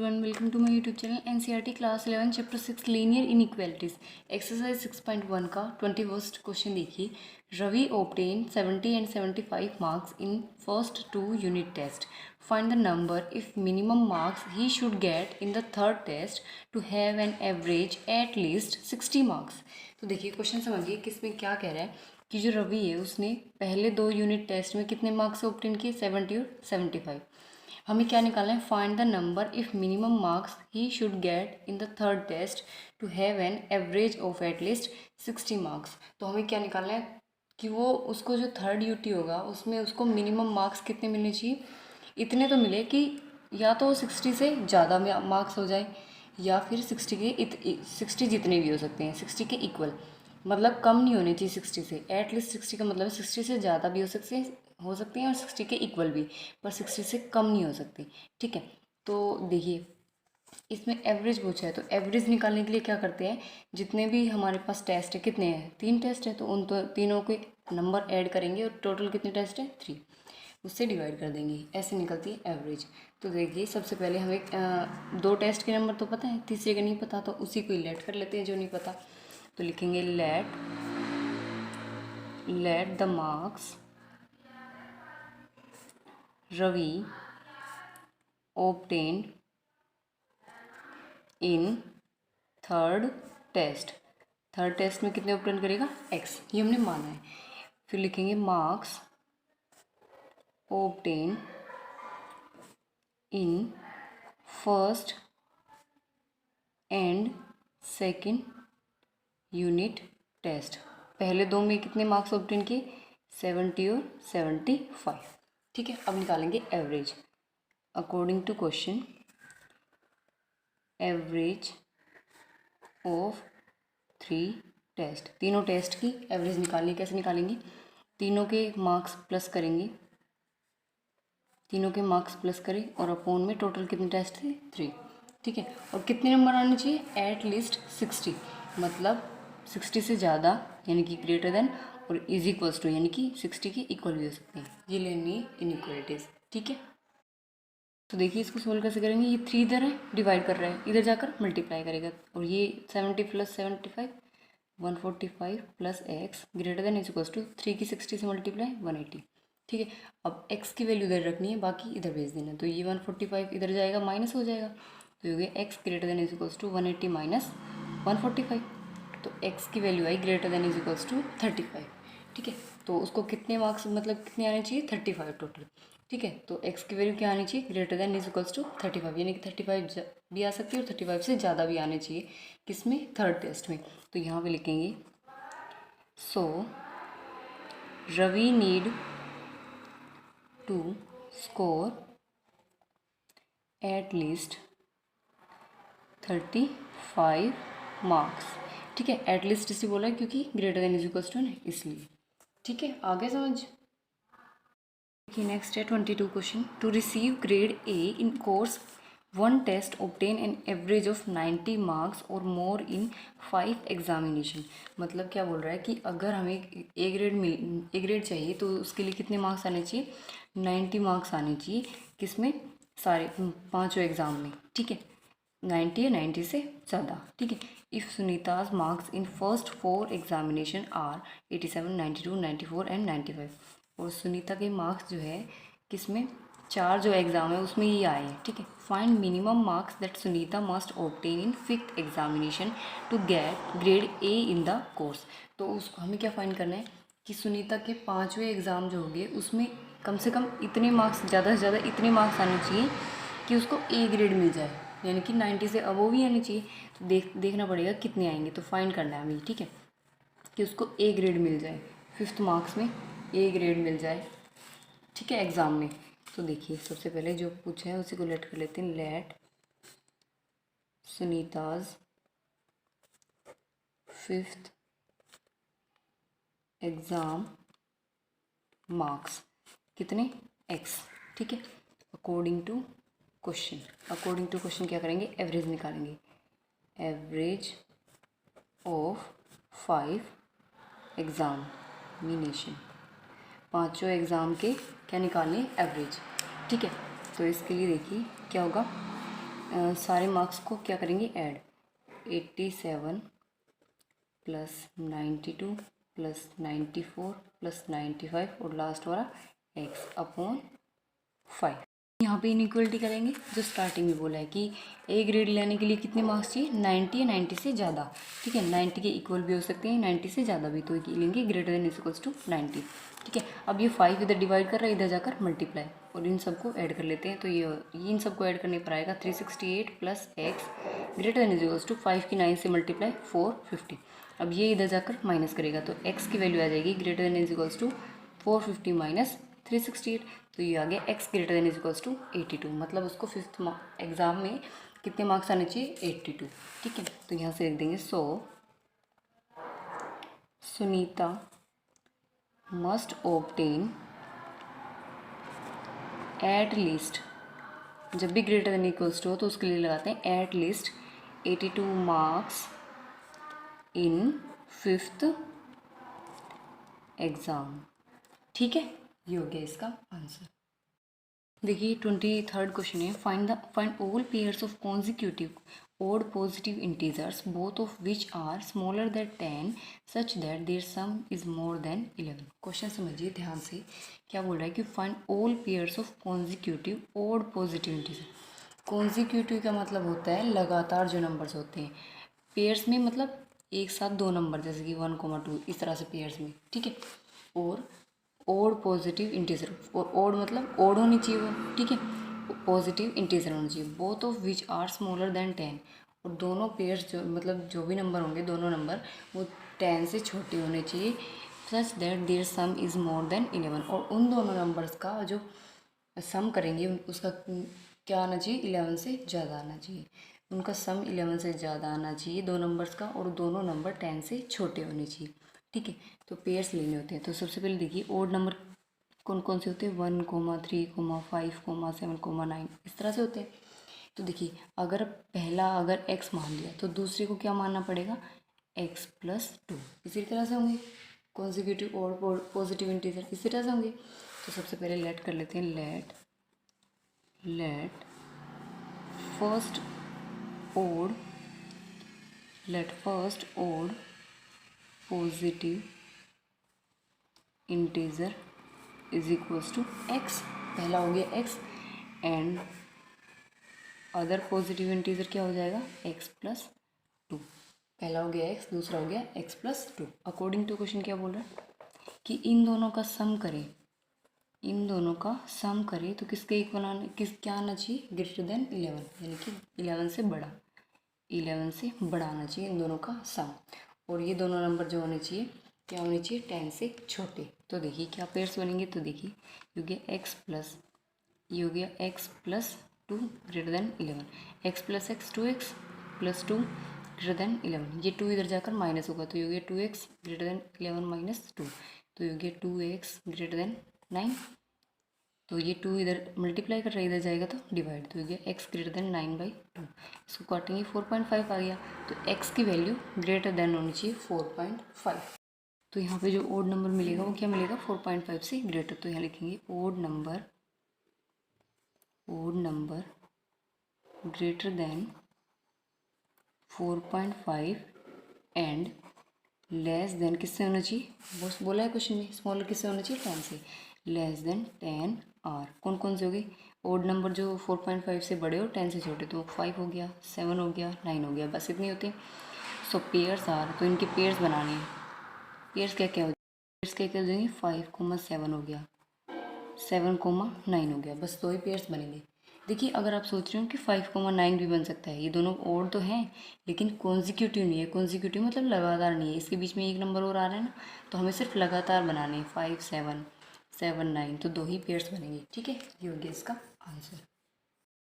everyone, welcome to my YouTube channel NCERT Class 11 Chapter 6 Linear Inequalities Exercise 6.1 का 21st question देखिए. Ravi obtained 70 and 75 marks in first two unit test. Find the number if minimum marks he should get in the third test to have an average at least 60 marks. तो देखिए question समझिए कि इसमें क्या कह रहा है कि जो रवि है उसने पहले दो यूनिट टेस्ट में कितने मार्क्स ऑब्टेन किए 70 और 75. हमें क्या निकालना है, find the number if minimum marks he should get in the third test to have an average of at least 60 marks. तो हमें क्या निकालना है कि वो उसको जो थर्ड यूटी होगा उसमें उसको मिनिमम मार्क्स कितने मिलने चाहिए. इतने तो मिले कि या तो 60 से ज़्यादा मार्क्स हो जाए या फिर 60 जितने भी हो सकते हैं 60 के इक्वल. मतलब कम नहीं होने चाहिए 60 से. एटलीस्ट 60 का मतलब 60 से ज़्यादा भी हो सकते हैं और 60 के इक्वल भी, पर 60 से कम नहीं हो सकती. ठीक है, तो देखिए इसमें एवरेज पूछा है तो एवरेज निकालने के लिए क्या करते हैं, जितने भी हमारे पास टेस्ट है, कितने हैं 3 टेस्ट है, तो उन तीनों के नंबर ऐड करेंगे और टोटल कितने टेस्ट है 3, उससे डिवाइड कर देंगे, ऐसे निकलती है एवरेज. तो देखिए सबसे पहले हमें 2 टेस्ट के नंबर तो पता है, तीसरे का नहीं पता, तो उसी को लेट कर लेते हैं जो नहीं पता. तो लिखेंगे let the marks Ravi obtained in third test में कितने ऑब्टेन करेगा x, ये हमने माना है. फिर लिखेंगे marks obtained in first and second unit test. पहले दो में कितने मार्क्स ऑब्टेन किए 70 और 75. ठीक है, अब निकालेंगे average according to question. Average of 3 test, तीनों टेस्ट की एवरेज निकालनी. कैसे निकालेंगे, तीनों के मार्क्स प्लस करेंगे, तीनों के मार्क्स प्लस करें और अपॉन में टोटल कितने टेस्ट थे 3. ठीक है, और कितने नंबर आने चाहिए एट लीस्ट 60, मतलब 60 से ज़्यादा यानी कि ग्रेटर देन और इज इक्वल्स टू यानी कि 60 के इक्वल भी हो सकते हैं. ये लेनी है इनइक्वलिटीज़. ठीक है, तो देखिए इसको सोल्व कैसे करेंगे. ये 3 इधर है डिवाइड कर रहा है, इधर जाकर मल्टीप्लाई करेगा, और ये 70 + 75 145 plus x greater than is equals to 3 की 60 से मल्टीप्लाई 180. ठीक है, अब x की वैल्यू इधर रखनी है, बाकी इधर भेज देना. तो ये 145 इधर जाएगा, माइनस हो जाएगा, तो ये हो गया x greater than is equals to 180 minus 145. तो x की वैल्यू आई greater than is equals to 35. ठीक है, तो उसको कितने मार्क्स मतलब कितने आने चाहिए 35 टोटल. ठीक है, तो x की वैल्यू क्या आनी चाहिए greater than is equals to 35, यानी कि 35 भी आ सकती है और 35 से ज़्यादा भी आने चाहिए किसमें थर्ड टेस्ट में. तो यहाँ पे लिखेंगे so Ravi need to score at least 35 marks. ठीक है, एट लीस्ट इसे बोला है क्योंकि greater than is equals to है इसलिए. ठीक है, आगे समझ. देखिए नेक्स्ट है 22 question. To receive grade A in course 1 test obtain an average of 90 marks or more in 5 examination. मतलब क्या बोल रहा है कि अगर हमें ए ग्रेड चाहिए तो उसके लिए कितने मार्क्स आने चाहिए 90 मार्क्स आने चाहिए, किसमें सारे 5 एग्ज़ाम में. ठीक है, 90 या 90 से ज़्यादा. ठीक है, if Sunita's marks in first 4 examination are 87 92 94 and 95. और सुनीता के मार्क्स जो है किसमें 4 जो एग्ज़ाम है उसमें ये आए हैं. ठीक है, find minimum marks that Sunita must obtain in 5th examination to get grade A in the course. तो उसको हमें क्या फाइंड करना है कि सुनीता के 5वें एग्ज़ाम जो होंगे उसमें कम से कम इतने मार्क्स, ज़्यादा से ज़्यादा इतने मार्क्स आने चाहिए कि उसको ए ग्रेड मिल जाए, यानी कि 90 से अबव भी आनी चाहिए. तो देखना पड़ेगा कितने आएंगे, तो फाइंड करना है हमें. ठीक है, कि उसको ए ग्रेड मिल जाए, 5th मार्क्स में ए ग्रेड मिल जाए. ठीक है, एग्ज़ाम में. तो देखिए सबसे पहले जो पूछा है उसी को लेट कर लेते हैं. Let Sunita's 5th exam marks कितने x. ठीक है, अकॉर्डिंग टू क्वेश्चन क्या करेंगे एवरेज निकालेंगे. एवरेज ऑफ 5 एग्जामिनेशन, 5 एग्ज़ाम के क्या निकालने एवरेज. ठीक है, तो इसके लिए देखिए क्या होगा सारे मार्क्स को क्या करेंगे ऐड, 87 प्लस 92 प्लस 94 प्लस 95 और लास्ट वाला x अपॉन 5। यहाँ पे इनइक्वलिटी करेंगे जो स्टार्टिंग में बोला है कि ए ग्रेड लेने के लिए कितने मार्क्स चाहिए, 90 या 90 से ज़्यादा। ठीक है, 90 के इक्वल भी हो सकते हैं, 90 से ज़्यादा भी, तो लेंगे ग्रेटर देन इक्वल्स टू 90। ठीक है, अब ये 5 इधर डिवाइड कर रहा है, इधर जाकर मल्टीप्लाई, और इन सबको ऐड कर लेते हैं। तो ये इन सबको ऐड करने पर आएगा 368 plus x greater than equals to 5 की 9 से मल्टीप्लाई 450। अब ये इधर जाकर माइनस करेगा तो एक्स की वैल्यू आ जाएगी greater than equals to 450 minus 368। तो ये आ गया x greater than equals to 82, मतलब उसको फिफ्थ एग्जाम में कितने मार्क्स आने चाहिए, 82। ठीक है, तो यहाँ से लिख देंगे so Sunita must obtain at least, जब भी ग्रेटर देन इक्वल्स टू हो तो उसके लिए लगाते हैं at least 82 marks in fifth exam. ठीक है, ये हो गया इसका आंसर। देखिए 23rd क्वेश्चन है, find all pairs of consecutive odd positive integers both of which are smaller than 10 such that their sum is more than 11। Question समझिए ध्यान से, क्या बोल रहा है कि find all pairs of consecutive odd positive integer. Consecutive का मतलब होता है लगातार जो नंबर्स होते हैं, पेयर्स में मतलब एक साथ दो नंबर, जैसे कि 1,2 इस तरह से पेयर्स में। ठीक है, और ओड पॉजिटिव इंटीजर, और ओड मतलब ओड होनी चाहिए वो। ठीक है, पॉजिटिव इंटीजर होना चाहिए, both of which are smaller than 10, और दोनों पेयर्स जो मतलब जो भी नंबर होंगे, दोनों नंबर वो 10 से छोटे होने चाहिए, such that their sum is more than 11, और उन दोनों नंबर्स का जो सम करेंगे उसका क्या आना चाहिए, 11 से ज़्यादा आना चाहिए। उनका सम 11 से ज़्यादा आना चाहिए दो नंबर्स का, और दोनों नंबर 10 से छोटे होने चाहिए। ठीक है, तो पेयर्स लेने होते हैं। तो सबसे पहले देखिए ओड नंबर कौन कौन से होते हैं, 1, 3, 5, 7, 9 इस तरह से होते हैं। तो देखिए अगर पहला अगर x मान लिया तो दूसरे को क्या मानना पड़ेगा, x प्लस 2। इसी तरह से होंगे कॉन्जिक्यूटिव और पॉजिटिव इंटीजर, इसी तरह से होंगे। तो सबसे पहले लेट कर लेते हैं, let first odd positive integer is equals to x, पहला हो गया x, and other positive integer क्या हो जाएगा, x प्लस 2। पहला हो गया x, दूसरा हो गया x plus 2। According to question क्या बोल रहा है कि इन दोनों का सम करें, इन दोनों का सम करें तो किसके इक्वल आना, क्या आना चाहिए, ग्रेटर देन 11, यानी कि 11 से बड़ा, 11 से बड़ा आना चाहिए इन दोनों का सम। और ये दोनों नंबर जो होने चाहिए क्या होने चाहिए, 10 से छोटे। तो देखिए क्या पेयर्स बनेंगे, तो देखिए ये हो गया x प्लस, ये हो गया x plus 2 greater than 11, x plus x 2x plus 2 greater than 11, ये 2 इधर जाकर माइनस होगा तो ये हो गया 2x ग्रेटर देन 11 माइनस 2, तो ये हो गया 2x ग्रेटर देन 9। तो ये 2 इधर मल्टीप्लाई कर रहा है, इधर जाएगा तो डिवाइड, तो हो गया x ग्रेटर देन 9/2। इसको काटेंगे 4.5 आ गया, तो x की वैल्यू ग्रेटर देन होनी चाहिए 4.5। तो यहाँ पे जो ओड नंबर मिलेगा वो क्या मिलेगा, 4.5 से ग्रेटर। तो यहाँ लिखेंगे odd number greater than 4.5 and less than किससे होना चाहिए, बस बोला है क्वेश्चन में, स्मॉलर किससे होना चाहिए, 10 से, लेस देन 10 आर। कौन कौन से हो गए, ओड नंबर जो 4.5 से बड़े हो 10 से छोटे, तो 5 हो गया, 7 हो गया, 9 हो गया, बस इतने होते हैं। सो पेयर्स आर, तो इनके पेयर्स बनाने हैं। पेयर्स क्या क्या हो जाएंगे, पेयर्स क्या क्या हो जाएंगे, 5,7 हो गया, 7,9 हो गया, बस 2 ही पेयर्स बनेंगे। देखिए अगर आप सोच रहे हो कि 5,9 भी बन सकता है, ये दोनों ओड तो हैं लेकिन कॉन्जिक्यूटिव नहीं है। कॉन्जिक्यूटिव मतलब लगातार नहीं है, इसके बीच में एक नंबर और आ रहा है ना, तो हमें सिर्फ लगातार बनाने हैं, 5, 7, 7, 9, तो 2 ही पेयर्स बनेंगे। ठीक है, ये हो गया इसका आंसर।